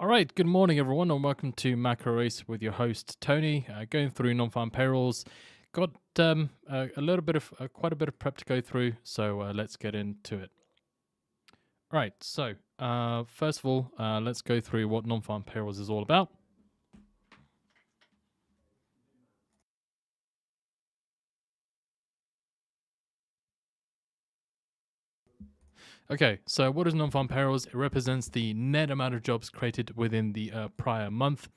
All right, good morning, everyone, and welcome to MACROACE with your host Tony. Going through non-farm payrolls, got a little bit of quite a bit of prep to go through, so let's get into it. All right, so first of all, let's go through what non-farm payrolls is all about. Okay, so what is non-farm payrolls? It represents the net amount of jobs created within the prior month.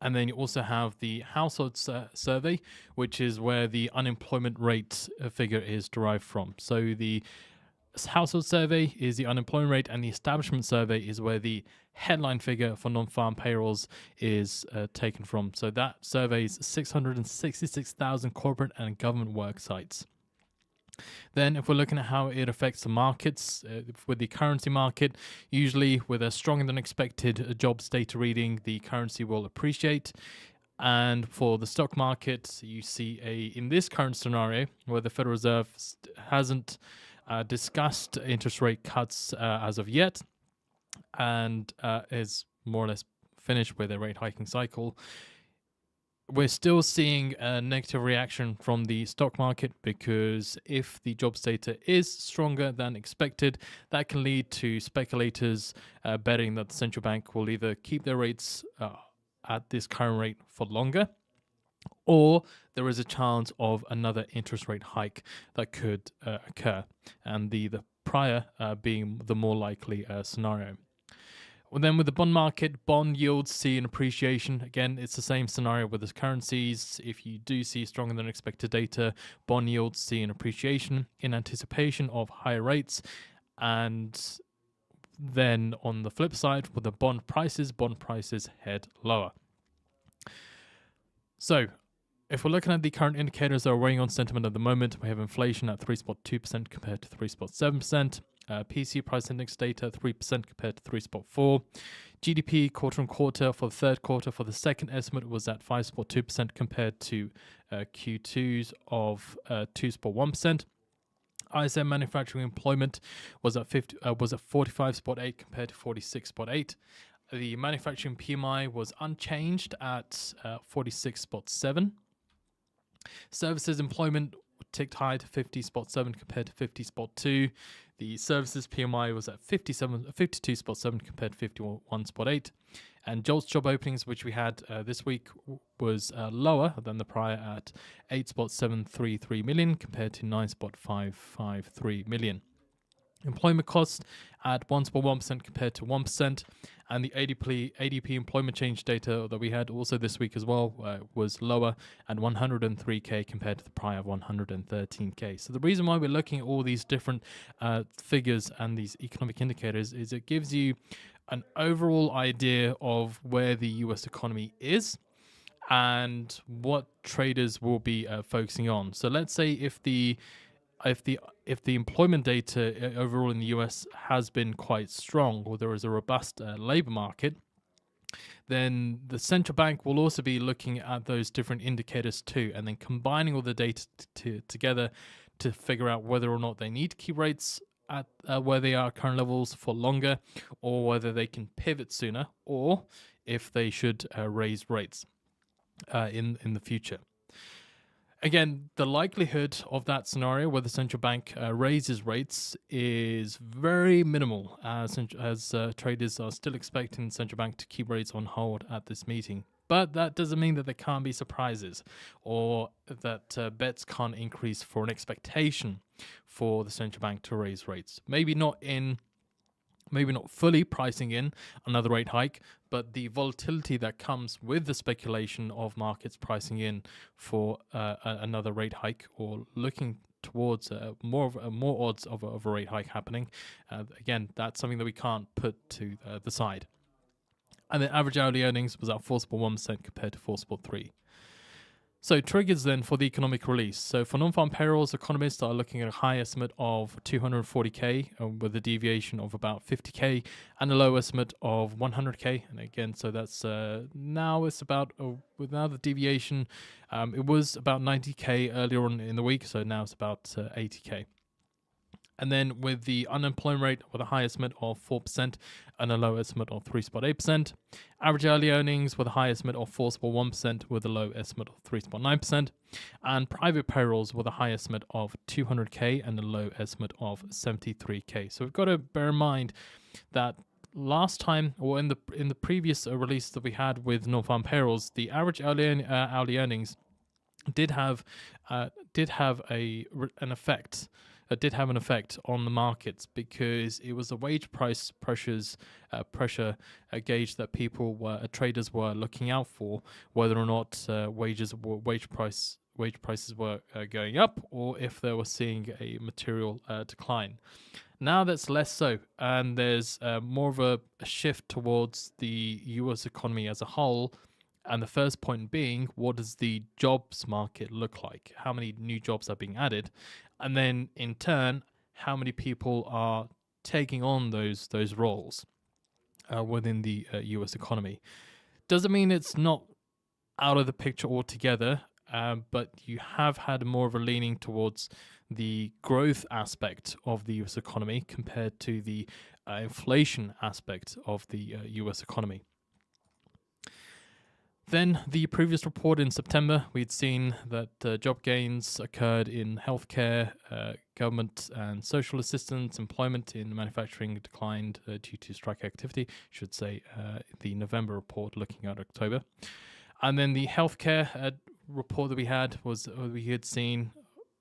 And then you also have the household survey, which is where the unemployment rate figure is derived from. So the household survey is the unemployment rate, and the establishment survey is where the headline figure for non-farm payrolls is taken from. So that surveys 666,000 corporate and government work sites. Then if we're looking at how it affects the markets, with the currency market, usually with a stronger than expected jobs data reading, the currency will appreciate. And for the stock market, you see in this current scenario where the Federal Reserve hasn't discussed interest rate cuts as of yet, and is more or less finished with a rate hiking cycle, we're still seeing a negative reaction from the stock market, because if the jobs data is stronger than expected, that can lead to speculators betting that the central bank will either keep their rates at this current rate for longer, or there is a chance of another interest rate hike that could occur, and the prior being the more likely scenario. Well, then with the bond market, bond yields see an appreciation. Again, it's the same scenario with the currencies. If you do see stronger than expected data, bond yields see an appreciation in anticipation of higher rates. And then on the flip side, with the bond prices head lower. So if we're looking at the current indicators that are weighing on sentiment at the moment, we have inflation at 3.2% compared to 3.7%. PC price index data 3% compared to 3.4%. GDP quarter on quarter for the third quarter for the second estimate was at 5.2% compared to Q2's of 2.1%. ISM manufacturing employment was at 45.8 compared to 46.8. The manufacturing PMI was unchanged at 46.7. Services employment ticked high to 50.7 compared to 50.2. The services PMI was at 52.7 compared to 51.8. And JOLTS job openings, which we had this week, was lower than the prior at 8.733 million compared to 9.553 million. Employment costs at 1.1% compared to 1%, and the ADP employment change data that we had also this week as well was lower at 103k compared to the prior 113k. So the reason why we're looking at all these different figures and these economic indicators is it gives you an overall idea of where the US economy is and what traders will be focusing on. So let's say if the employment data overall in the US has been quite strong, or there is a robust labor market, then the central bank will also be looking at those different indicators too, and then combining all the data together to figure out whether or not they need to keep rates at where they are current levels for longer, or whether they can pivot sooner, or if they should raise rates in the future. Again, the likelihood of that scenario where the central bank raises rates is very minimal, as traders are still expecting the central bank to keep rates on hold at this meeting. But that doesn't mean that there can't be surprises, or that bets can't increase for an expectation for the central bank to raise rates. Maybe not fully pricing in another rate hike, but the volatility that comes with the speculation of markets pricing in for another rate hike, or looking towards more odds of a rate hike happening. Again, that's something that we can't put to the side. And the average hourly earnings was at 4.1% compared to 4.3%. So triggers then for the economic release. So for non-farm payrolls, economists are looking at a high estimate of 240k with a deviation of about 50k, and a low estimate of 100k. And again, so that's now it's about without the deviation, it was about 90k earlier on in the week, so now it's about 80k. And then with the unemployment rate with a high estimate of 4% and a low estimate of 3.8%. Average early earnings with a high estimate of 4.1% with a low estimate of 3.9%. And private payrolls with a high estimate of 200K and a low estimate of 73K. So we've got to bear in mind that last time, or in the previous release that we had with Nonfarm Payrolls, the average hourly earnings did have an effect. Did have an effect on the markets because it was a wage price pressure gauge that traders were looking out for, whether or not wage prices were going up, or if they were seeing a material decline. Now that's less so, and there's more of a shift towards the US economy as a whole. And the first point being, what does the jobs market look like? How many new jobs are being added? And then in turn, how many people are taking on those roles within the US economy? Doesn't mean it's not out of the picture altogether, but you have had more of a leaning towards the growth aspect of the US economy compared to the inflation aspect of the US economy. Then the previous report in September, we'd seen that job gains occurred in healthcare, government and social assistance, employment in manufacturing declined due to strike activity, should say the November report looking at October. And then the healthcare report that we had was we had seen,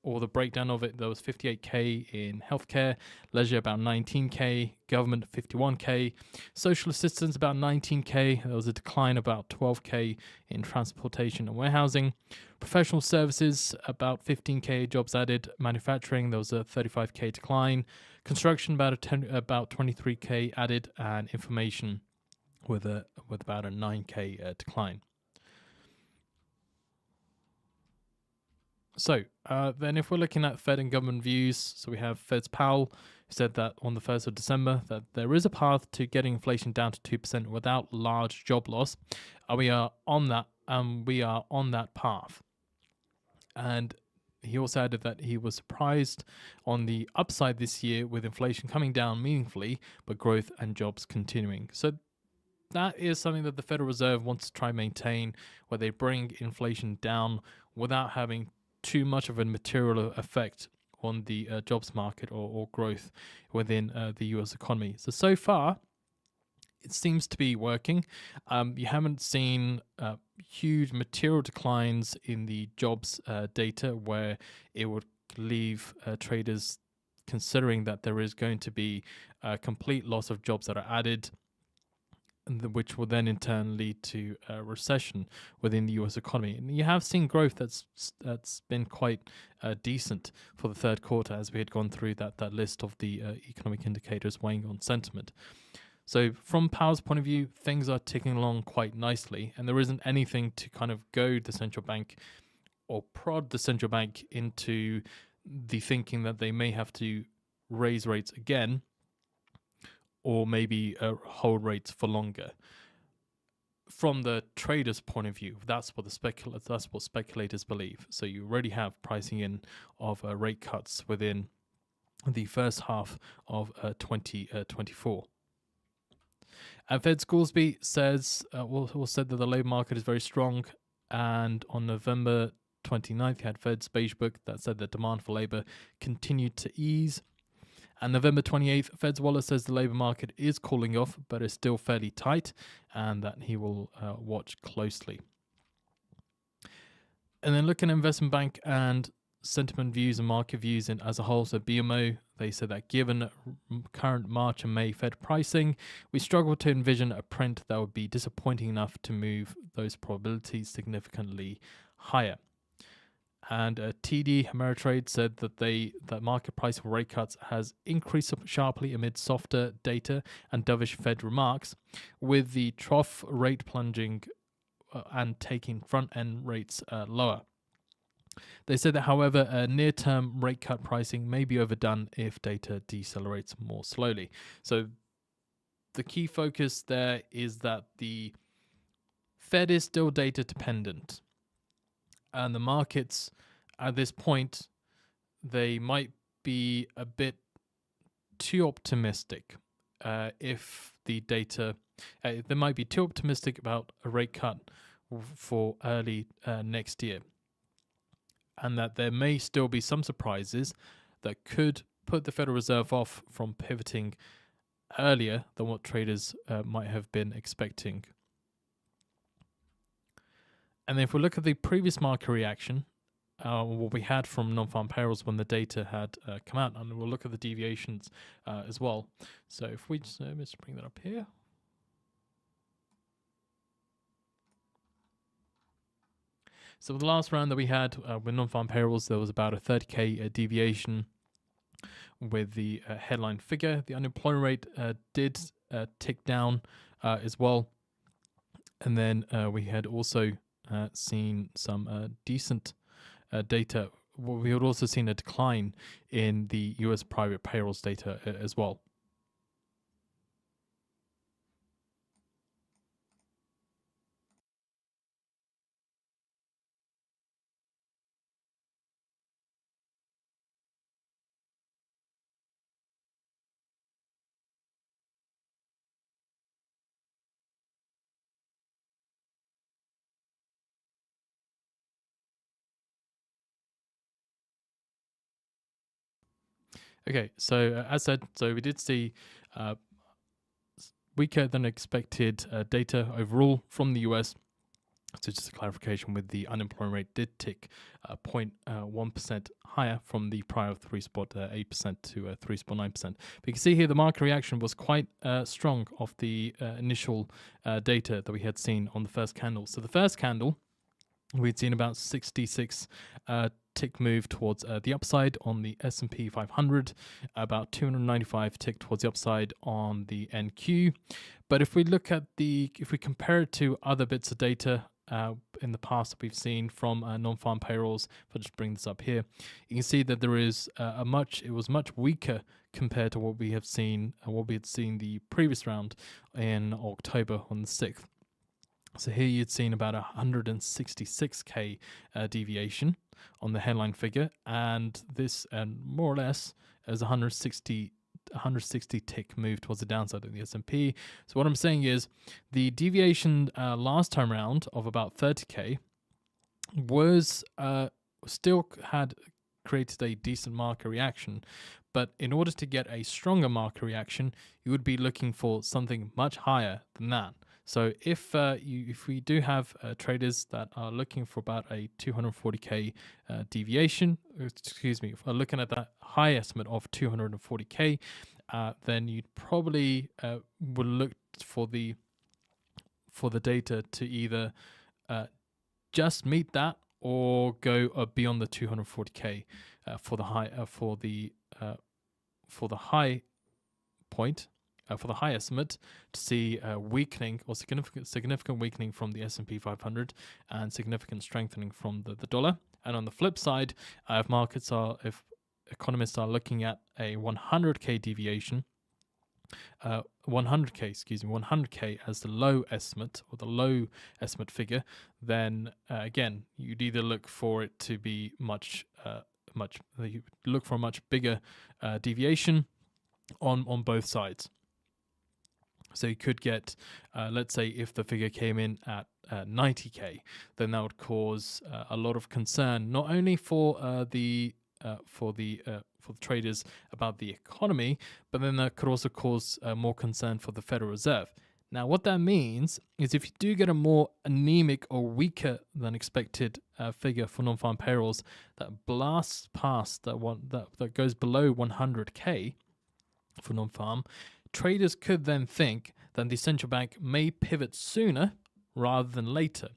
or the breakdown of it, there was 58K in healthcare, leisure about 19K, government 51K, social assistance about 19K. There was a decline about 12K in transportation and warehousing. Professional services about 15K jobs added. Manufacturing, there was a 35K decline. Construction about 23K added, and information with about a 9K decline. So then if we're looking at Fed and government views, so we have Fed's Powell, who said that on the 1st of December that there is a path to getting inflation down to 2% without large job loss. We are on that path. And he also added that he was surprised on the upside this year with inflation coming down meaningfully, but growth and jobs continuing. So that is something that the Federal Reserve wants to try and maintain, where they bring inflation down without having too much of a material effect on the jobs market or growth within the US economy. So far, it seems to be working. You haven't seen huge material declines in the jobs data where it would leave traders considering that there is going to be a complete loss of jobs that are added, which will then in turn lead to a recession within the US economy. And you have seen growth that's been quite decent for the third quarter, as we had gone through that list of the economic indicators weighing on sentiment. So from Powell's point of view, things are ticking along quite nicely, and there isn't anything to kind of goad the central bank or prod the central bank into the thinking that they may have to raise rates again, or maybe hold rates for longer. From the trader's point of view, that's what speculators believe. So you already have pricing in of rate cuts within the first half of 2024. And Fed Scoresby said that the labor market is very strong, and on November 29th, you had Fed's beige book that said that demand for labor continued to ease. And November 28th, Fed's Wallace says the labor market is cooling off, but is still fairly tight, and that he will watch closely. And then looking at investment bank and sentiment views and market views as a whole, so BMO, they said that given current March and May Fed pricing, we struggle to envision a print that would be disappointing enough to move those probabilities significantly higher. And TD Ameritrade said that market price for rate cuts has increased sharply amid softer data and dovish Fed remarks, with the trough rate plunging and taking front-end rates lower. They said that, however, near-term rate cut pricing may be overdone if data decelerates more slowly. So the key focus there is that the Fed is still data dependent, and the markets at this point, they might be a bit too optimistic. If the data, they might be too optimistic about a rate cut for early next year, and that there may still be some surprises that could put the Federal Reserve off from pivoting earlier than what traders might have been expecting. And then if we look at the previous market reaction, what we had from non-farm payrolls when the data had come out, and we'll look at the deviations as well. So if we just, let's bring that up here. So the last round that we had with non-farm payrolls, there was about a 30k deviation with the headline figure. The unemployment rate did tick down as well. And then we had also seen some decent data. We had also seen a decline in the US private payrolls data as well. Okay, so as said, so we did see weaker than expected data overall from the US. So just a clarification, with the unemployment rate did tick 0.1% higher from the prior 3.8% to 3.9%. But you can see here the market reaction was quite strong off the initial data that we had seen on the first candle. So the first candle, we'd seen about 66 tick move towards the upside on the S&P 500, about 295 tick towards the upside on the NQ. But if we look at if we compare it to other bits of data in the past that we've seen from non-farm payrolls, if I just bring this up here, you can see that there is it was much weaker compared to what we have seen, what we had seen the previous round in October on the 6th. So here you'd seen about 166k deviation on the headline figure, and this, more or less, as 160 tick move towards the downside of the S&P. So what I'm saying is the deviation last time round of about 30k was still had created a decent market reaction, but in order to get a stronger market reaction, you would be looking for something much higher than that. So if we do have traders that are looking for about a 240k deviation, excuse me, if we're looking at that high estimate of 240k, then you'd probably would look for the data to either just meet that or go beyond the 240k for the high point. For the high estimate, to see weakening or significant weakening from the S&P 500 and significant strengthening from the dollar. And on the flip side, if economists are looking at a 100k deviation, 100k as the low estimate or the low estimate figure, then again you'd either look for it to be you look for a much bigger deviation on both sides. So you could get, let's say, if the figure came in at 90k, then that would cause a lot of concern, not only for the traders about the economy, but then that could also cause more concern for the Federal Reserve. Now, what that means is if you do get a more anemic or weaker than expected figure for non-farm payrolls that blasts past that goes below 100k for non-farm, traders could then think that the central bank may pivot sooner rather than later.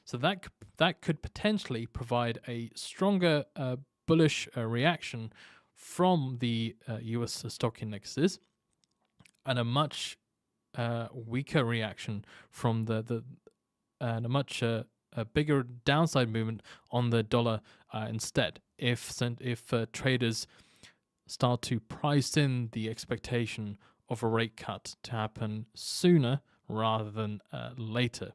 So that could potentially provide a stronger bullish reaction from the US stock indexes and a much weaker reaction from and a much bigger downside movement on the dollar instead. If traders start to price in the expectation of a rate cut to happen sooner rather than later.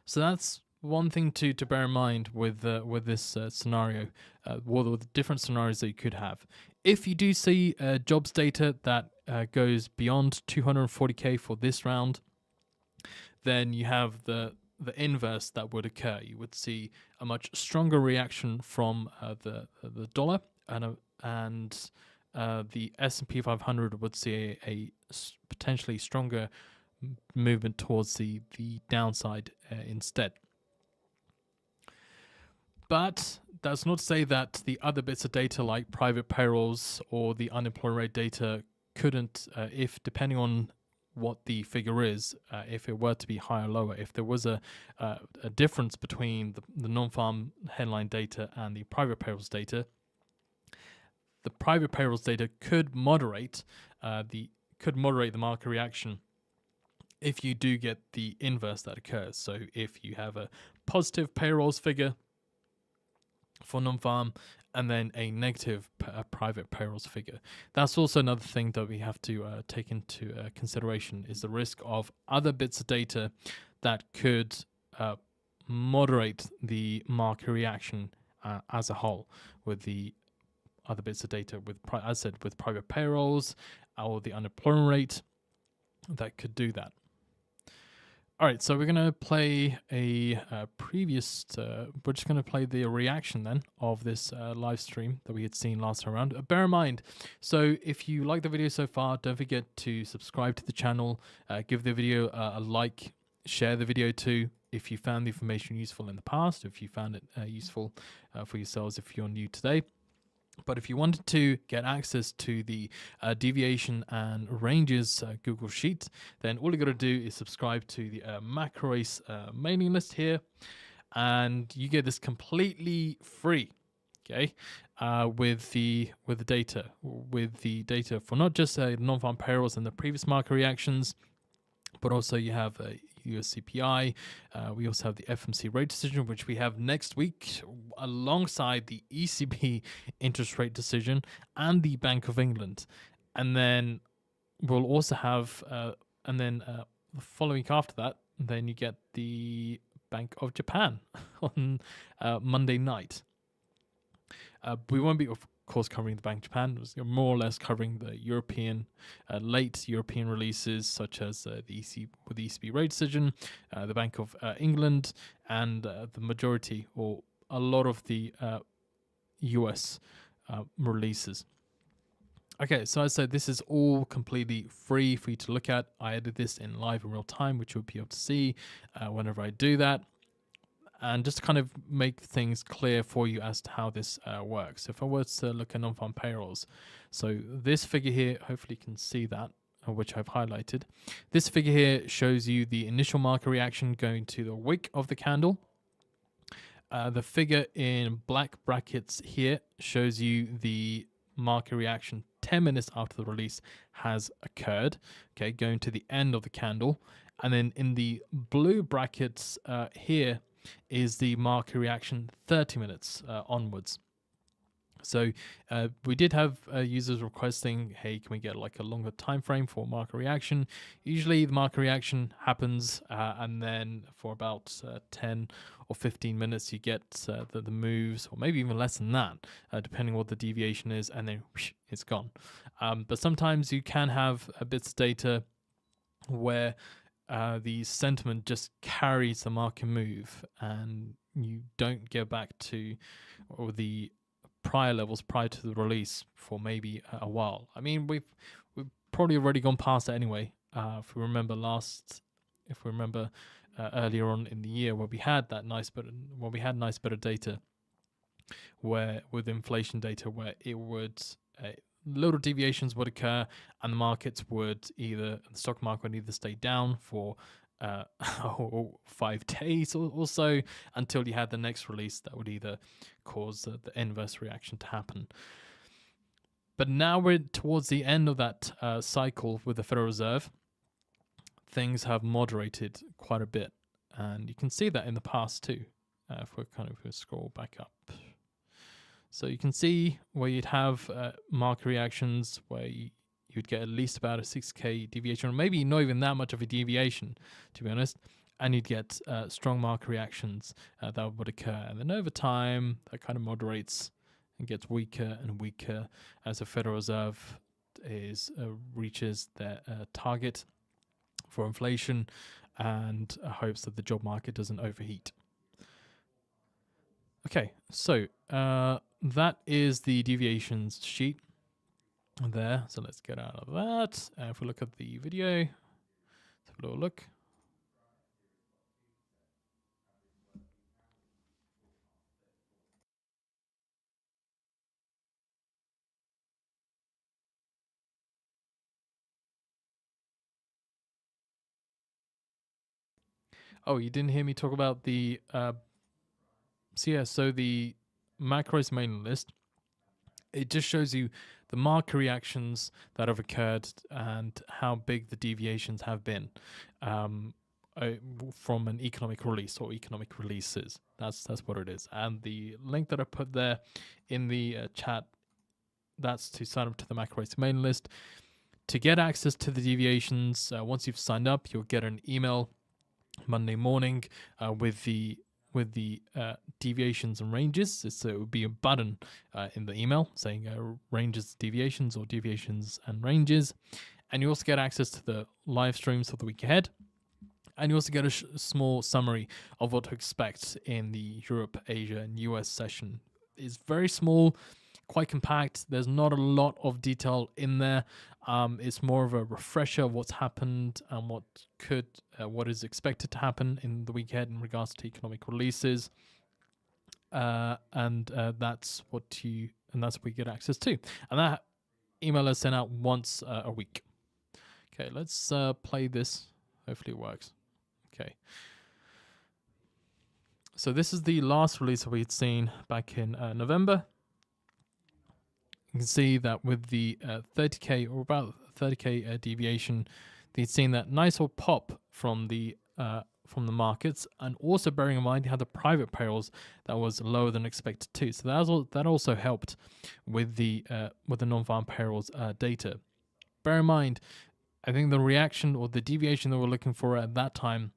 So that's one thing to bear in mind with this scenario, with different scenarios that you could have. If you do see jobs data that goes beyond 240k for this round, then you have the inverse that would occur. You would see a much stronger reaction from the dollar, and the S&P 500 would see a potentially stronger movement towards the downside instead. But that's not to say that the other bits of data like private payrolls or the unemployment rate data couldn't, if depending on what the figure is, if it were to be higher or lower, if there was a difference between the non-farm headline data and the private payrolls data, the private payrolls data could moderate the market reaction if you do get the inverse that occurs. So if you have a positive payrolls figure for non-farm and then a negative private payrolls figure. That's also another thing that we have to take into consideration, is the risk of other bits of data that could moderate the market reaction as a whole, with the other bits of data, with, as I said, with private payrolls or the unemployment rate, that could do that. All right, so we're going to play a previous, we're just going to play the reaction then of this live stream that we had seen last time around. Bear in mind, so if you like the video so far, don't forget to subscribe to the channel, give the video a like, share the video too if you found the information useful in the past, if you found it useful for yourselves if you're new today. But if you wanted to get access to the deviation and ranges Google Sheet, then all you got to do is subscribe to the MACROACE mailing list here, and you get this completely free. Okay, with the data for not just non-farm payrolls and the previous market reactions, but also you have US CPI. We also have the FMC rate decision, which we have next week, alongside the ECB interest rate decision and the Bank of England. And then we'll also have, the following week after that, then you get the Bank of Japan on Monday night. We won't be, of course, covering the Bank of Japan. It was more or less covering the European, late European releases, such as the ECB rate decision, the Bank of England, and the majority or a lot of the US releases. Okay, so as I said, this is all completely free for you to look at. I edit this in live in real time, which you'll be able to see whenever I do that. And just to kind of make things clear for you as to how this works. If I were to look at non-farm payrolls, so this figure here, hopefully you can see that, which I've highlighted. This figure here shows you the initial market reaction going to the wick of the candle. The figure in black brackets here shows you the market reaction 10 minutes after the release has occurred, okay, going to the end of the candle. And then in the blue brackets here is the market reaction 30 minutes onwards. So we did have users requesting, hey, can we get like a longer time frame for market reaction? Usually the market reaction happens and then for about 10 or 15 minutes you get the moves, or maybe even less than that, depending what the deviation is, and then whoosh, it's gone. But sometimes you can have bits of data where the sentiment just carries the market move and you don't get back to the prior levels prior to the release for maybe a while. I mean, we've probably already gone past that anyway. If we remember earlier on in the year where we had that nice bit of data, where with inflation data, where it would little deviations would occur, and the markets would the stock market would either stay down for 5 days or so until you had the next release that would either cause the inverse reaction to happen. But now we're towards the end of that cycle with the Federal Reserve. Things have moderated quite a bit, and you can see that in the past too. If we scroll back up. So you can see where you'd have market reactions where you'd get at least about a 6K deviation, or maybe not even that much of a deviation, to be honest, and you'd get strong market reactions that would occur. And then over time, that kind of moderates and gets weaker and weaker as the Federal Reserve reaches their target for inflation and hopes that the job market doesn't overheat. Okay, so that is the deviations sheet there. So let's get out of that. If we look at the video, let's have a little look. Oh, you didn't hear me talk about the so the MACROACE mailing list. It just shows you the market reactions that have occurred and how big the deviations have been from an economic release or economic releases. That's what it is. And the link that I put there in the chat, that's to sign up to the MACROACE mailing list. To get access to the deviations, once you've signed up, you'll get an email Monday morning with the deviations and ranges. So it would be a button in the email saying ranges, deviations, or deviations and ranges. And you also get access to the live streams for the week ahead. And you also get a small summary of what to expect in the Europe, Asia, and US session. It's very small, quite compact. There's not a lot of detail in there. It's more of a refresher of what's happened and what is expected to happen in the week ahead in regards to economic releases. And that's what we get access to. And that email is sent out once a week. Okay, let's play this. Hopefully it works. Okay. So this is the last release that we'd seen back in November. You can see that with the 30k or about 30k deviation, they'd seen that nice old pop from the markets, and also bearing in mind you had the private payrolls that was lower than expected too. So that also helped with the non-farm payrolls data. Bear in mind, I think the reaction or the deviation that we're looking for at that time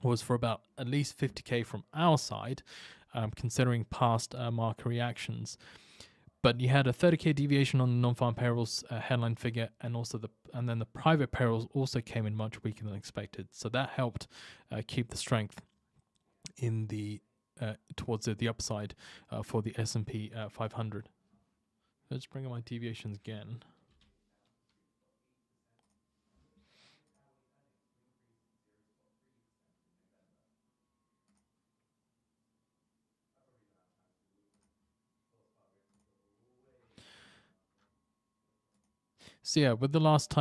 was for about at least 50k from our side, considering past market reactions. But you had a 30k deviation on the non-farm payrolls headline figure, and then the private payrolls also came in much weaker than expected. So that helped keep the strength in the towards the upside for the S&P 500. Let's bring up my deviations again. So yeah, with the last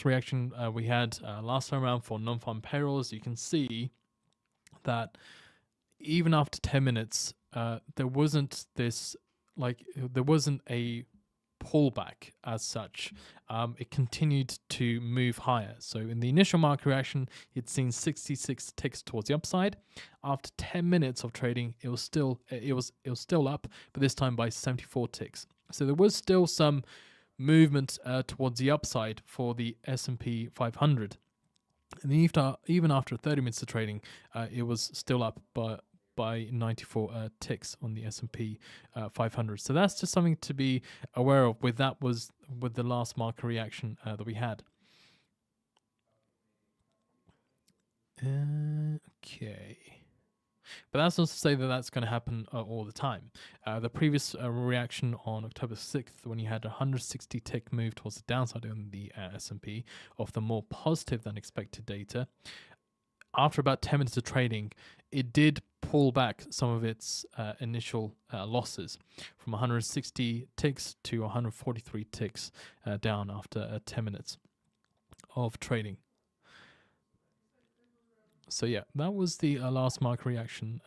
reaction we had last time around for non-farm payrolls, you can see that even after 10 minutes, there wasn't a pullback as such. It continued to move higher. So in the initial market reaction, you'd seen 66 ticks towards the upside. After 10 minutes of trading, it was still up, but this time by 74 ticks. So there was still some movement towards the upside for the S&P 500. And even after 30 minutes of trading, it was still up by 94 ticks on the S&P 500. So that's just something to be aware of with the last market reaction that we had. Okay. But that's not to say that that's going to happen all the time. The previous reaction on October 6th, when you had a 160 tick move towards the downside on the S&P of the more positive than expected data, after about 10 minutes of trading, it did pull back some of its initial losses from 160 ticks to 143 ticks down after 10 minutes of trading. So yeah, that was the last market reaction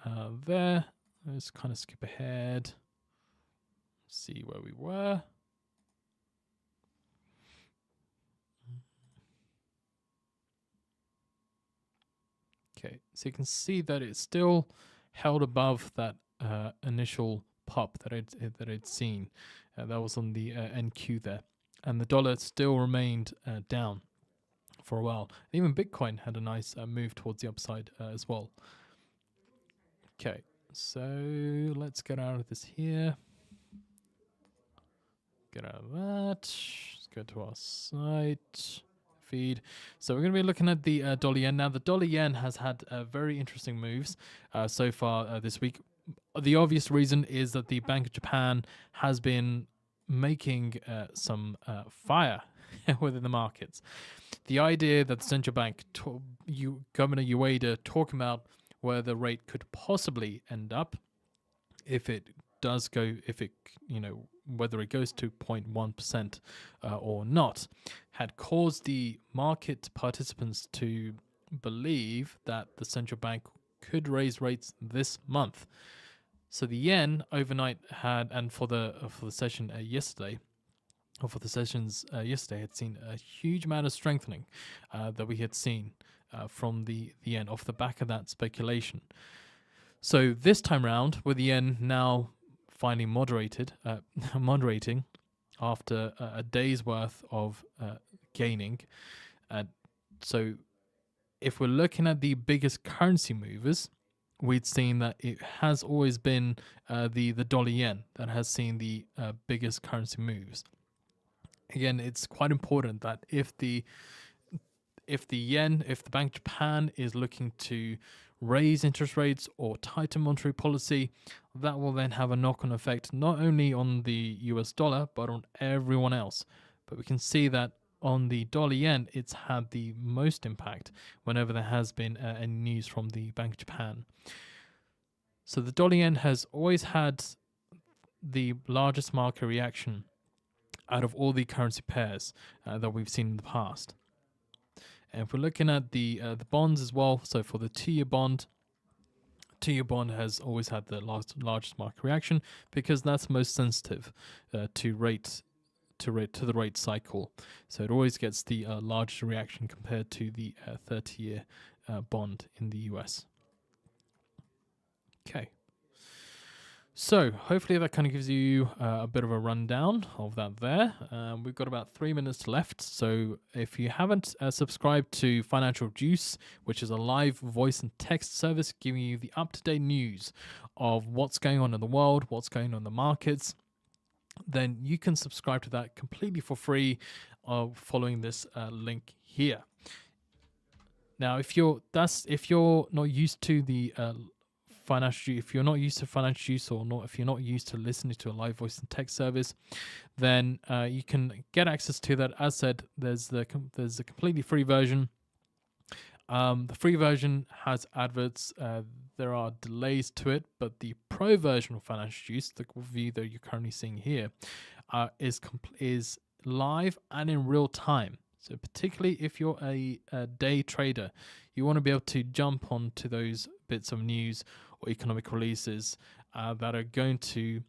there. Let's kind of skip ahead, see where we were. Okay, so you can see that it still held above that initial pop that I'd seen. That was on the NQ there, and the dollar still remained down for a while. Even Bitcoin had a nice move towards the upside as well. Okay, so let's get out of this here. get out of that. Let's go to our site feed. So we're going to be looking at the dollar yen. Now, the dollar yen has had very interesting moves so far this week. The obvious reason is that the Bank of Japan has been making some fire within the markets. The idea that the central bank, Governor Ueda, talking about where the rate could possibly end up if it does go, whether it goes to 0.1% or not, had caused the market participants to believe that the central bank could raise rates this month. So the yen overnight had, and for the session yesterday, or for the sessions yesterday, had seen a huge amount of strengthening that we had seen from the yen off the back of that speculation. So this time round, with the yen now finally moderating after a day's worth of gaining, so if we're looking at the biggest currency movers, we'd seen that it has always been the dollar yen that has seen the biggest currency moves. Again, it's quite important that if the Bank of Japan is looking to raise interest rates or tighten monetary policy, that will then have a knock-on effect not only on the US dollar but on everyone else. But we can see that on the dollar yen, it's had the most impact whenever there has been any news from the Bank of Japan. So the dollar yen has always had the largest market reaction out of all the currency pairs that we've seen in the past. And if we're looking at the bonds as well, so for the two-year bond has always had the largest market reaction because that's most sensitive to the rate cycle. So it always gets the largest reaction compared to the 30-year bond in the US. Okay. So hopefully that kind of gives you a bit of a rundown of that there. We've got about 3 minutes left. So if you haven't subscribed to FinancialJuice, which is a live voice and text service giving you the up-to-date news of what's going on in the world, what's going on in the markets, then you can subscribe to that completely for free following this link here. Now, if you're not used to the if you're not used to FinancialJuice if you're not used to listening to a live voice and text service, then you can get access to that. As said, there's a completely free version. The free version has adverts. There are delays to it, but the pro version of FinancialJuice, the view that you're currently seeing here, is live and in real time. So particularly if you're a day trader, you want to be able to jump onto those bits of news or economic releases that are going to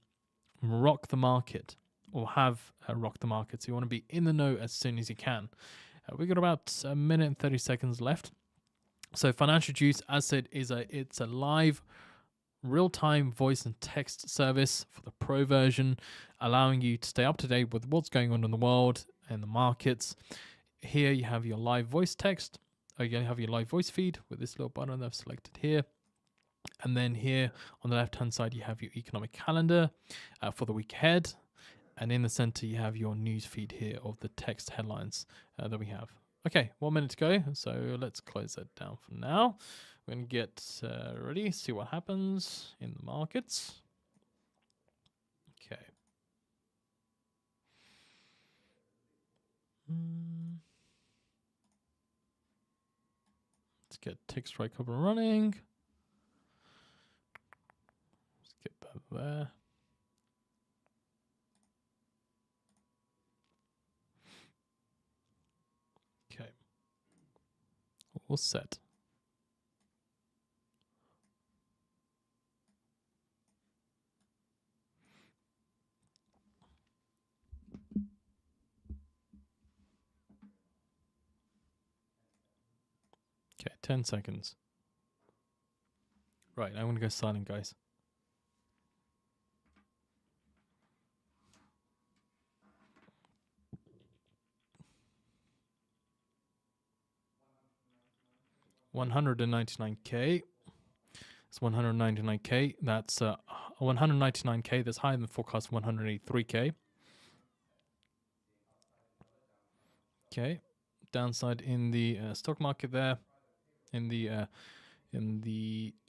rock the market or have rocked the market. So you want to be in the know as soon as you can. We've got about a minute and 30 seconds left. So FinancialJuice, as said, it's a live real-time voice and text service for the pro version, allowing you to stay up to date with what's going on in the world and the markets. Here you have your live voice text. You have your live voice feed with this little button that I've selected here. And then here on the left-hand side, you have your economic calendar for the week ahead. And in the center, you have your news feed here of the text headlines that we have. Okay, 1 minute to go. So let's close that down for now. We're going to get ready, see what happens in the markets. Okay. Let's get TICKSTRIKE up and running. Let's get that there. Okay. All set. Okay, 10 seconds. Right, I'm going to go silent, guys. $199K. It's 199K. That's 199K. That's higher than forecast 183K. Okay, downside in the stock market there, in the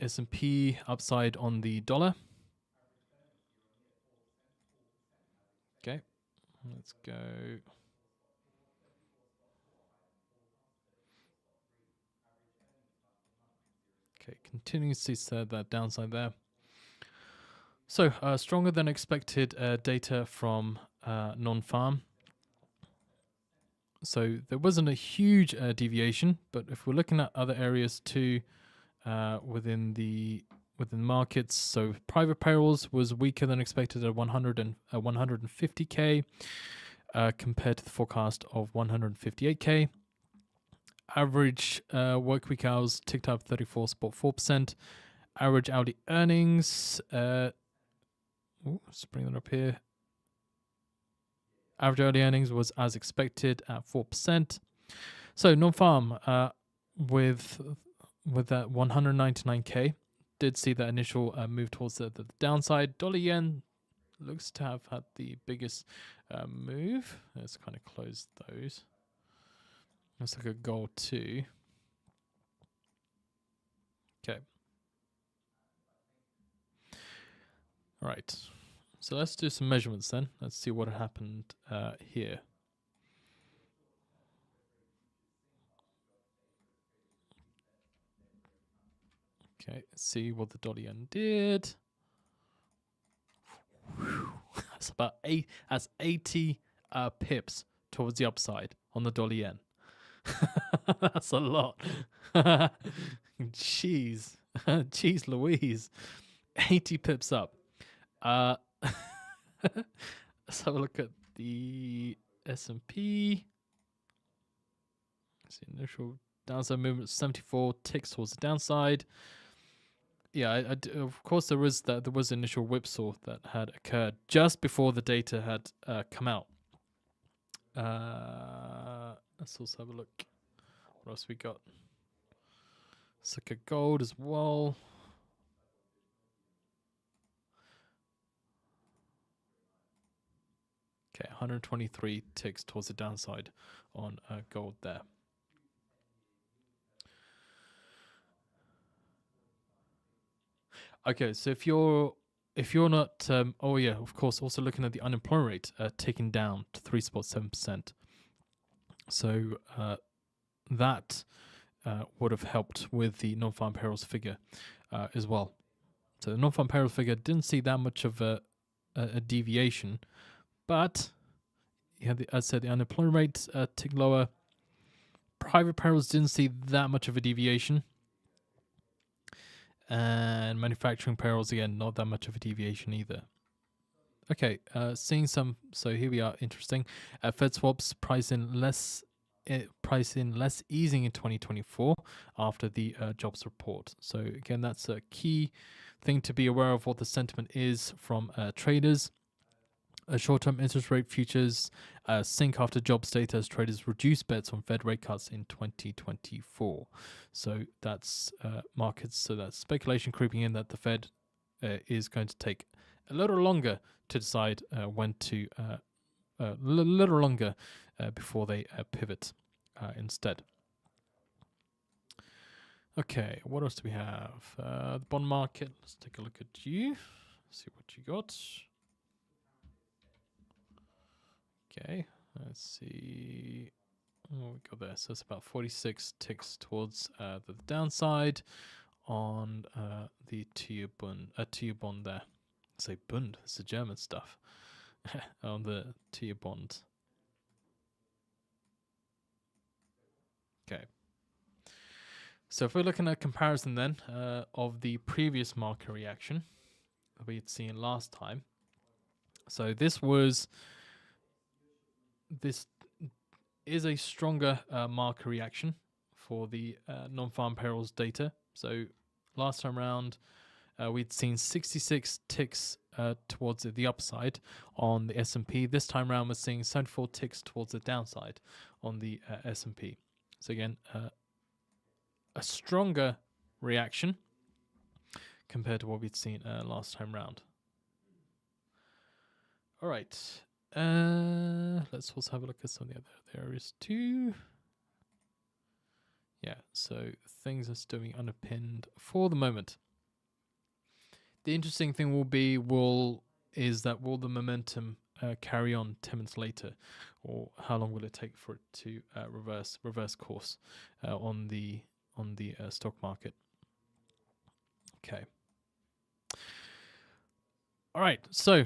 S&P, upside on the dollar. Okay, let's go. Okay, continuing to see that downside there. So stronger than expected data from non-farm. So there wasn't a huge deviation, but if we're looking at other areas too within markets, so private payrolls was weaker than expected at 150k compared to the forecast of 158k. Average work week hours ticked up 34.4%. Average hourly earnings, let's bring that up here. Average hourly earnings was as expected at 4%. So non-farm with that 199k did see that initial move towards the downside. Dollar yen looks to have had the biggest move. Let's kind of close those. Let's look at gold too. Okay. All right. So let's do some measurements then. Let's see what happened here. Okay, let's see what the dollar yen did. That's about 80 pips towards the upside on the dollar yen. That's a lot. Jeez. Jeez Louise. 80 pips up. Let's have a look at the S&P. Let's see, initial downside movement 74 ticks towards the downside. Yeah, of course there was initial whipsaw that had occurred just before the data had come out. Let's also have a look. What else we got? Let's look at gold as well. Okay, 123 ticks towards the downside on gold there. Okay, so if you're not, oh yeah, of course, also looking at the unemployment rate ticking down to 3.7%. So that would have helped with the non-farm payrolls figure as well. So the non-farm payrolls figure didn't see that much of a deviation, but you had, as I said, the unemployment rate ticked lower. Private payrolls didn't see that much of a deviation. And manufacturing payrolls, again, not that much of a deviation either. Okay, seeing some, so here we are, interesting. Fed swaps price in less easing in 2024 after the jobs report. So again, that's a key thing to be aware of what the sentiment is from traders. Short-term interest rate futures sink after jobs data as traders reduce bets on Fed rate cuts in 2024. So that's markets. So that's speculation creeping in that the Fed is going to take a little longer to decide when to, little longer before they pivot instead. Okay, what else do we have? The bond market. Let's take a look at you. See what you got. Okay, let's see what we got there. So it's about 46 ticks towards the downside on the 2-year bond there. I say Bund, it's the German stuff. On the 2-year bond. Okay. So if we're looking at a comparison then of the previous market reaction that we had seen last time. So this is a stronger market reaction for the non-farm payrolls data. So last time around, we'd seen 66 ticks towards the upside on the S&P. This time around, we're seeing 74 ticks towards the downside on the S&P. So again, a stronger reaction compared to what we'd seen last time round. All right. Let's also have a look at some of the other areas too. Yeah, so things are still being underpinned for the moment. The interesting thing will be, will the momentum carry on 10 minutes later, or how long will it take for it to reverse course on the stock market? Okay. All right. So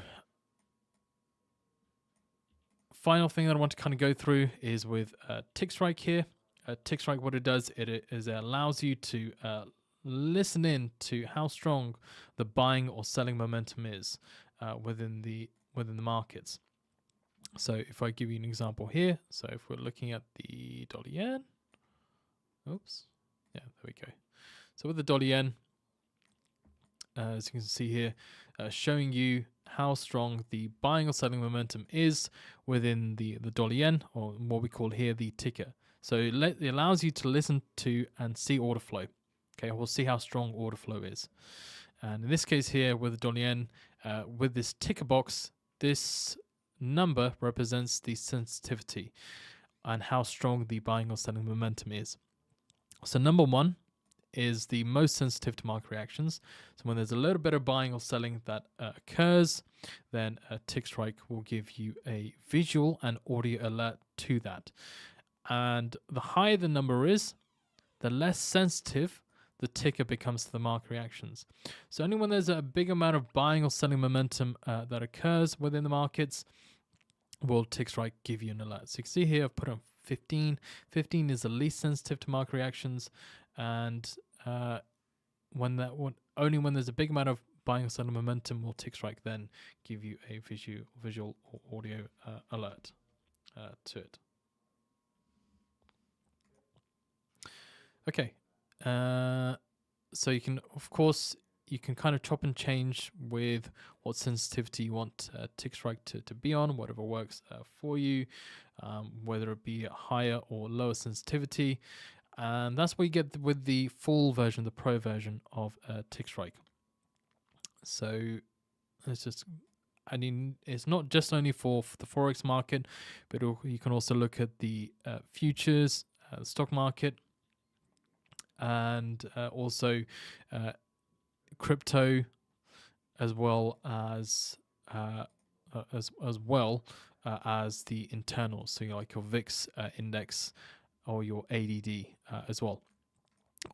final thing that I want to kind of go through is with TICKSTRIKE here. TICKSTRIKE, what it does, it allows you to listen in to how strong the buying or selling momentum is within the markets. So if I give you an example here, so if we're looking at the dollar yen, oops, yeah, there we go. So with the dollar yen, as you can see here, showing you how strong the buying or selling momentum is within the dollar yen, or what we call here the ticker. So it allows you to listen to and see order flow. Okay, we'll see how strong order flow is. And in this case here with the dollar yen, with this ticker box, this number represents the sensitivity and how strong the buying or selling momentum is. So number 1 is the most sensitive to market reactions. So when there's a little bit of buying or selling that occurs, then TICKSTRIKE will give you a visual and audio alert to that. And the higher the number is, the less sensitive the ticker becomes to the market reactions. So only when there's a big amount of buying or selling momentum that occurs within the markets will TICKSTRIKE give you an alert. So you can see here I've put on 15. 15 is the least sensitive to market reactions, and only when there's a big amount of buying or selling momentum will TICKSTRIKE then give you a visual or audio alert to it. Okay, so you can, of course, you can kind of chop and change with what sensitivity you want TICKSTRIKE to be on, whatever works for you, whether it be a higher or lower sensitivity. And that's what you get with the full version, the pro version of TICKSTRIKE. So it's just, I mean, it's not just only for the Forex market, but you can also look at the futures, stock market, and also crypto, as well as as the internals, so like your VIX index or your ADD as well,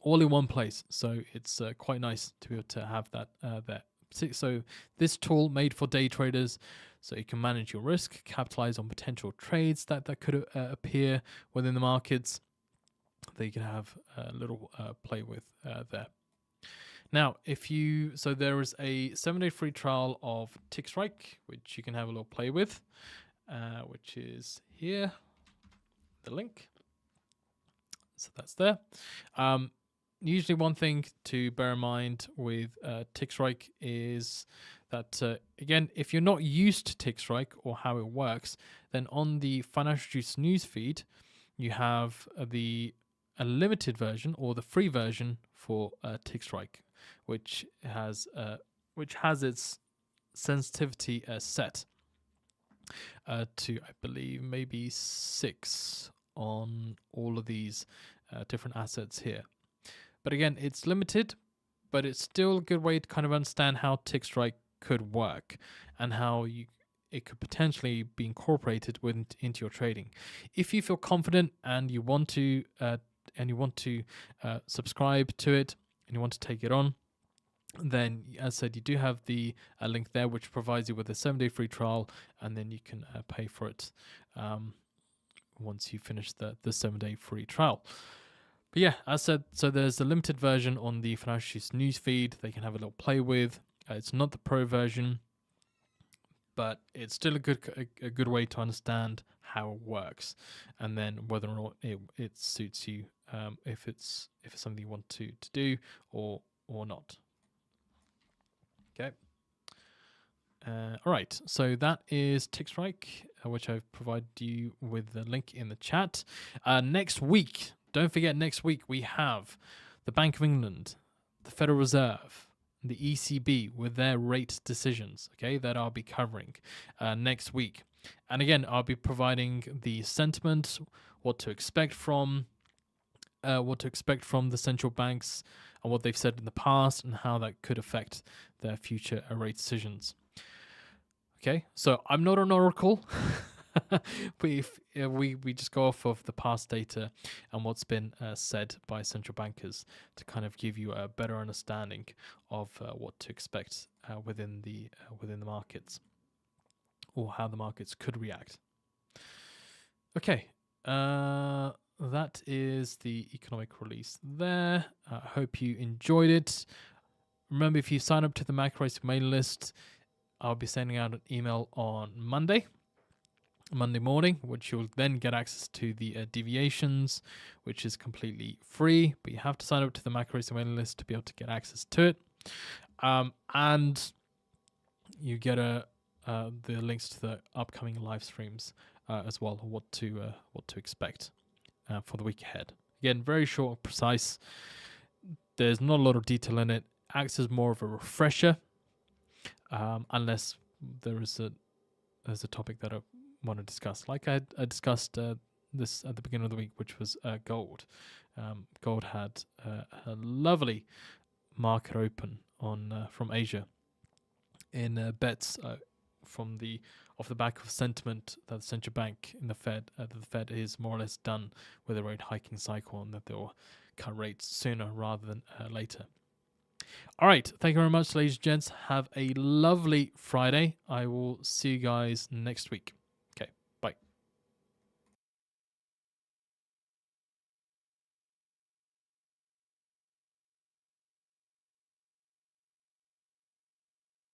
all in one place. So it's quite nice to be able to have that there. So this tool made for day traders, so you can manage your risk, capitalize on potential trades that could appear within the markets. That you can have a little play with there. Now, so there is a 7-day free trial of TICKSTRIKE, which you can have a little play with, which is here, the link. So that's there. Usually one thing to bear in mind with TICKSTRIKE is that, again, if you're not used to TICKSTRIKE or how it works, then on the FinancialJuice newsfeed, you have a limited version or the free version for TICKSTRIKE, which has its sensitivity set to, I believe, maybe 6 on all of these different assets here. But again, it's limited, but it's still a good way to kind of understand how TICKSTRIKE could work and how it could potentially be incorporated into your trading. If you feel confident and you want to subscribe to it and you want to take it on, then, as I said, you do have the link there, which provides you with a 7-day free trial, and then you can pay for it once you finish the 7-day free trial. But yeah, as I said, so there's a limited version on the FinancialJuice newsfeed they can have a little play with. It's not the pro version, but it's still a good way to understand how it works, and then whether or not it suits you, if it's something you want to do or not. Okay. All right, so that is TICKSTRIKE, which I've provided you with the link in the chat. Next week, don't forget, next week we have the Bank of England, the Federal Reserve, the ECB with their rate decisions, okay, that I'll be covering next week. And again, I'll be providing the sentiment, what to expect from the central banks and what they've said in the past and how that could affect their future rate decisions. Okay, so I'm not an oracle, but if we just go off of the past data and what's been said by central bankers to kind of give you a better understanding of what to expect within the markets, or how the markets could react. Okay, that is the economic release there. I hope you enjoyed it. Remember, if you sign up to the MACROACE mailing list, I'll be sending out an email on Monday morning, which you'll then get access to the deviations, which is completely free, but you have to sign up to the MACROACE mailing list to be able to get access to it. And you get the links to the upcoming live streams as well, what to expect for the week ahead. Again, very short and precise. There's not a lot of detail in it. Acts as more of a refresher, unless there's a topic that I want to discuss. Like I discussed this at the beginning of the week, which was gold. Gold had a lovely market open on from Asia in bets off the back of sentiment that the central bank in the Fed is more or less done with the rate hiking cycle and that they will cut rates sooner rather than later. All right, thank you very much, ladies and gents. Have a lovely Friday. I will see you guys next week.